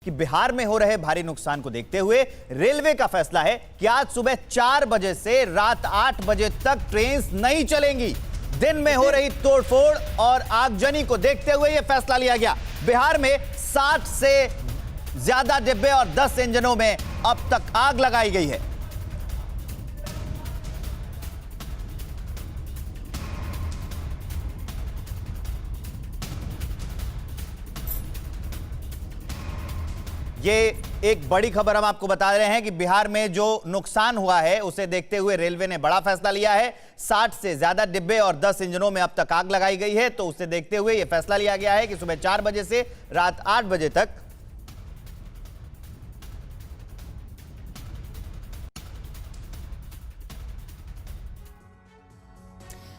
कि बिहार में हो रहे भारी नुकसान को देखते हुए रेलवे का फैसला है कि आज सुबह 4 बजे से रात 8 बजे तक ट्रेन नहीं चलेंगी। दिन में हो रही तोड़फोड़ और आगजनी को देखते हुए यह फैसला लिया गया। बिहार में 60 से ज्यादा डिब्बे और 10 इंजनों में अब तक आग लगाई गई है। ये एक बड़ी खबर हम आपको बता रहे हैं कि बिहार में जो नुकसान हुआ है उसे देखते हुए रेलवे ने बड़ा फैसला लिया है। 60 से ज्यादा डिब्बे और 10 इंजनों में अब तक आग लगाई गई है, तो उसे देखते हुए यह फैसला लिया गया है कि सुबह 4 बजे से रात 8 बजे तक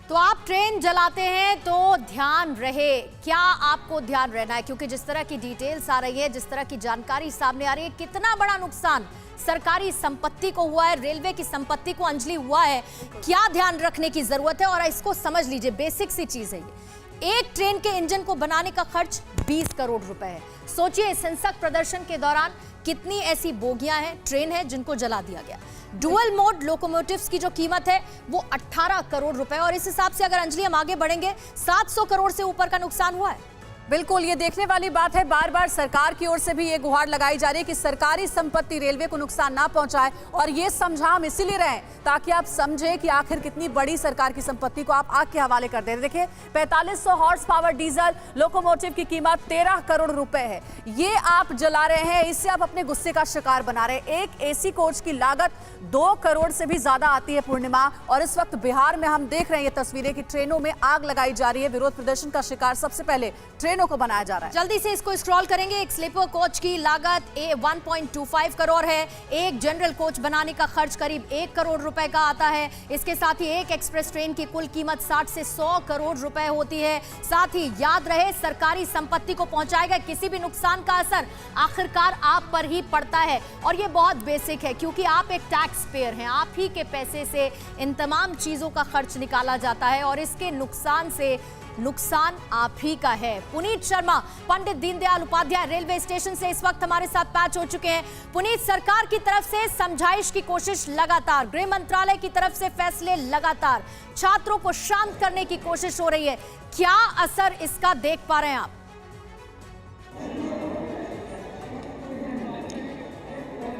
तो आप ट्रेन जलाते हैं तो ध्यान रहे। क्या आपको ध्यान रहना है, क्योंकि जिस तरह की डिटेल्स आ रही है, जिस तरह की जानकारी सामने आ रही है, कितना बड़ा नुकसान सरकारी संपत्ति को हुआ है, रेलवे की संपत्ति को अंजलि हुआ है, क्या ध्यान रखने की जरूरत है। और इसको समझ लीजिए, बेसिक सी चीज है ये। एक ट्रेन के इंजन को बनाने का खर्च 20 करोड़ रुपए है। सोचिए इस हिंसक प्रदर्शन के दौरान कितनी ऐसी बोगियां हैं, ट्रेन है जिनको जला दिया गया। डुअल मोड लोकोमोटिव्स की जो कीमत है वो 18 करोड़ रुपए, और इस हिसाब से अगर अंजलि हम आगे बढ़ेंगे 700 करोड़ से ऊपर का नुकसान हुआ है। बिल्कुल, ये देखने वाली बात है। बार बार सरकार की ओर से भी ये गुहार लगाई जा रही है कि सरकारी संपत्ति रेलवे को नुकसान ना पहुंचाए, और ये समझा हम इसीलिए रहे ताकि आप समझें कि आखिर कितनी बड़ी सरकार की संपत्ति को आप आग के हवाले कर दे रहे। देखिए 4500 हॉर्स पावर डीजल लोकोमोटिव की कीमत 13 करोड़ रुपए है, ये आप जला रहे हैं, इससे आप अपने गुस्से का शिकार बना रहे हैं। एक एसी कोच की लागत 2 करोड़ से भी ज्यादा आती है पूर्णिमा, और इस वक्त बिहार में हम देख रहे हैं ये तस्वीरें कि ट्रेनों में आग लगाई जा रही है। विरोध प्रदर्शन का शिकार सबसे पहले को बनाया जा रहा है। जल्दी से इसको स्क्रॉल करेंगे। एक स्लीपर कोच की लागत 1.25 करोड़ है। एक जनरल कोच बनाने का खर्च करीब 1 करोड़ रुपए का आता है। इसके साथ ही एक एक्सप्रेस ट्रेन की कुल कीमत 60 से 100 करोड़ रुपए होती है। साथ ही याद रहे, सरकारी संपत्ति को पहुंचाए गए किसी भी नुकसान का असर आखिरकार आप पर ही पड़ता है। और ये बहुत बेसिक है, क्योंकि आप एक टैक्स पेयर हैं, आप ही के पैसे से इन तमाम चीजों का खर्च निकाला जाता है, और इसके नुकसान से नुकसान आप ही का है। पुनीत शर्मा पंडित दीनदयाल उपाध्याय रेलवे स्टेशन से इस वक्त हमारे साथ पैच हो चुके हैं। पुनीत, सरकार की तरफ से समझाइश की कोशिश लगातार, गृह मंत्रालय की तरफ से फैसले लगातार, छात्रों को शांत करने की कोशिश हो रही है, क्या असर इसका देख पा रहे हैं आप?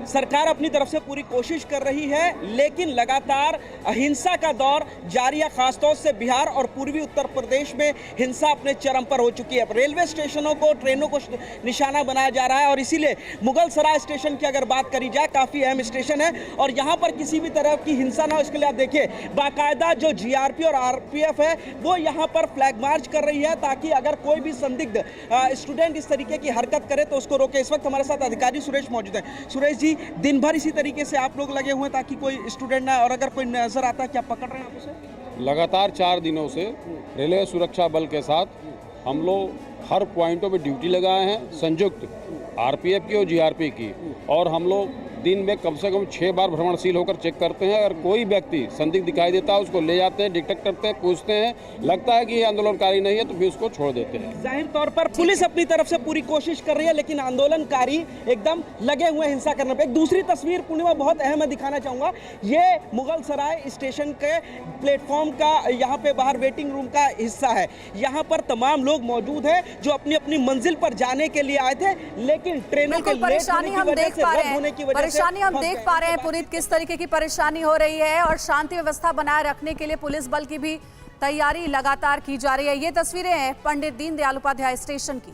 सरकार अपनी तरफ से पूरी कोशिश कर रही है, लेकिन लगातार अहिंसा का दौर जारी है। खासतौर से बिहार और पूर्वी उत्तर प्रदेश में हिंसा अपने चरम पर हो चुकी है। रेलवे स्टेशनों को, ट्रेनों को निशाना बनाया जा रहा है, और इसीलिए मुगल सराय स्टेशन की अगर बात करी जाए, काफ़ी अहम स्टेशन है, और यहाँ पर किसी भी तरह की हिंसा ना हो, इसके लिए आप देखिए बाकायदा जो जीआरपी और आरपीएफ है वो यहाँ पर फ्लैग मार्च कर रही है, ताकि अगर कोई भी संदिग्ध स्टूडेंट इस तरीके की हरकत करे तो उसको रोके। इस वक्त हमारे साथ अधिकारी सुरेश मौजूद हैं। सुरेश जी, दिन भर इसी तरीके से आप लोग लगे हुए हैं ताकि कोई स्टूडेंट ना, और अगर कोई नजर आता है क्या पकड़ रहे हैं आप उसे? लगातार 4 दिनों से रेलवे सुरक्षा बल के साथ हम लोग हर पॉइंटों पे ड्यूटी लगाए हैं, संयुक्त आरपीएफ की और जीआरपी की, और हम लोग दिन में कम से कम 6 बार भ्रमणशील होकर चेक करते हैं। अगर कोई व्यक्ति संदिग्ध दिखाई देता है उसको ले जाते हैं, डिटेक्ट करते हैं, पूछते हैं, लगता है कि ये आंदोलनकारी नहीं है तो फिर उसको छोड़ देते हैं। जाहिर तौर पर पुलिस अपनी तरफ से पूरी कोशिश कर रही है, लेकिन आंदोलनकारी एकदम लगे हुए हिंसा करने पर। एक दूसरी तस्वीर पूर्णिमा बहुत अहम है, दिखाना चाहूंगा। ये मुगल सराय स्टेशन के प्लेटफॉर्म का यहाँ पे बाहर वेटिंग रूम का हिस्सा है। यहाँ पर तमाम लोग मौजूद हैं जो अपनी अपनी मंजिल पर जाने के लिए आए थे, लेकिन ट्रेनों के परेशानी हम देख पा रहे हैं पुनीत, किस तरीके की परेशानी हो रही है, और शांति व्यवस्था बनाए रखने के लिए पुलिस बल की भी तैयारी लगातार की जा रही है। ये तस्वीरें हैं पंडित दीनदयाल उपाध्याय स्टेशन की।